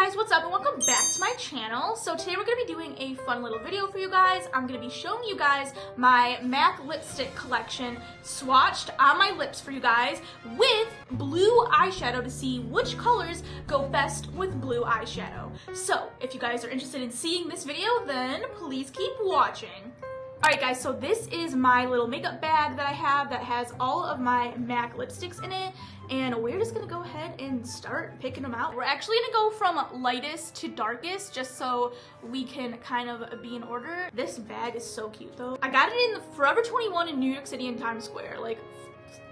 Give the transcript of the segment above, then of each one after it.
guys, what's up and welcome back to my channel. So today we're going to be doing a fun little video for you guys. I'm going to be showing you guys my MAC lipstick collection swatched on my lips for you guys with blue eyeshadow to see which colors go best with blue eyeshadow. So if you guys are interested in seeing this video, then please keep watching. Alright guys, so this is my little makeup bag that I have that has all of my MAC lipsticks in it, and we're just gonna go ahead and start picking them out. We're actually gonna go from lightest to darkest just so we can kind of be in order. This bag is so cute though. I got it in the Forever 21 in New York City in Times Square, like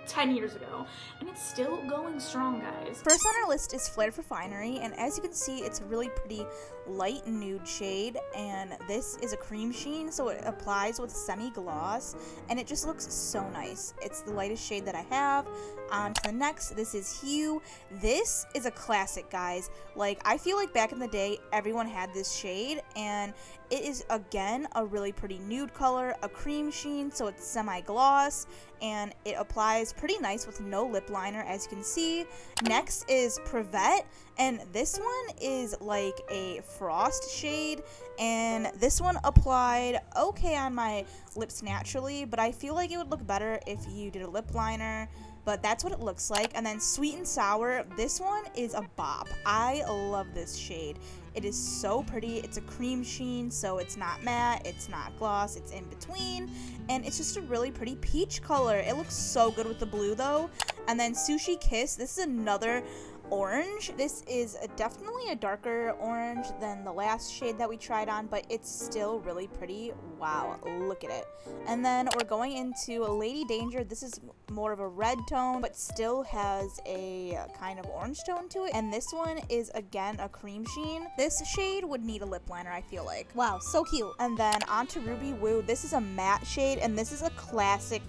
10 years ago, and it's still going strong, guys. First on our list is Flared for Finery, and as you can see, it's a really pretty light nude shade, and this is a cream sheen, so it applies with semi-gloss, and it just looks so nice. It's the lightest shade that I have. On to the next, this is Hue. This is a classic, guys. Like, I feel like back in the day, everyone had this shade, and it is, again, a really pretty nude color, a cream sheen, so it's semi-gloss, and it applies pretty nice with no lip liner, as you can see. Next is Privet, and this one is like a frost shade, and this one applied okay on my lips naturally, but I feel like it would look better if you did a lip liner. But that's what it looks like. And then Sweet and Sour, this one is a bop. I love this shade. It is so pretty. It's a cream sheen, so it's not matte, it's not gloss, it's in between. And it's just a really pretty peach color. It looks so good with the blue though. And then Sushi Kiss, this is another orange. This is definitely a darker orange than the last shade that we tried on, but it's still really pretty. Wow, look at it. And then we're going into Lady Danger. This is more of a red tone, but still has a kind of orange tone to it. And this one is, again, a cream sheen. This shade would need a lip liner, I feel like. Wow, so cute. And then on to Ruby Woo. This is a matte shade, and this is a classic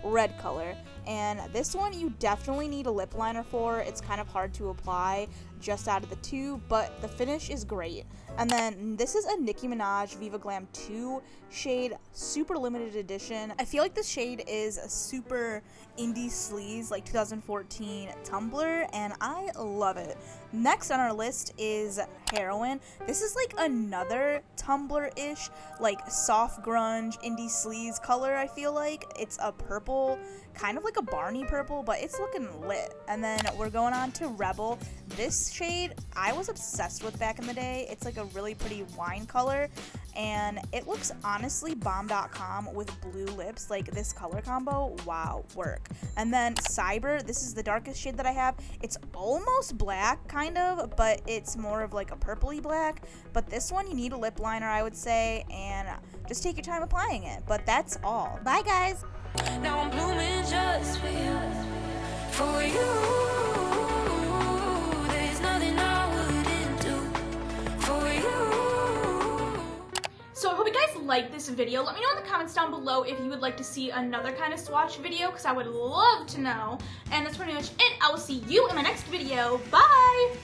red color. And this one you definitely need a lip liner for. It's kind of hard to apply just out of the two, but the finish is great. And then this is a Nicki Minaj Viva Glam 2 shade, super limited edition. I feel like this shade is a super indie sleaze, like 2014 Tumblr, and I love it. Next on our list is Heroin. This is like another Tumblr-ish, like soft grunge, indie sleaze color, I feel like. It's a purple, kind of like a Barney purple, but it's looking lit. And then we're going on to Rebel. This shade I was obsessed with back in the day. It's like a really pretty wine color, and it looks honestly bomb.com with blue lips. Like, this color combo, wow, work. And then Cyber, this is the darkest shade that I have. It's almost black, kind of, but it's more of like a purpley black. But this one, you need a lip liner, I would say, and just take your time applying it. But that's all. Bye, guys. Now I'm blooming just for you, for you. There's nothing I wouldn't do for you. So I hope you guys liked this video. Let me know in the comments down below if you would like to see another kind of swatch video, because I would love to know. And that's pretty much it. I will see you in my next video. Bye!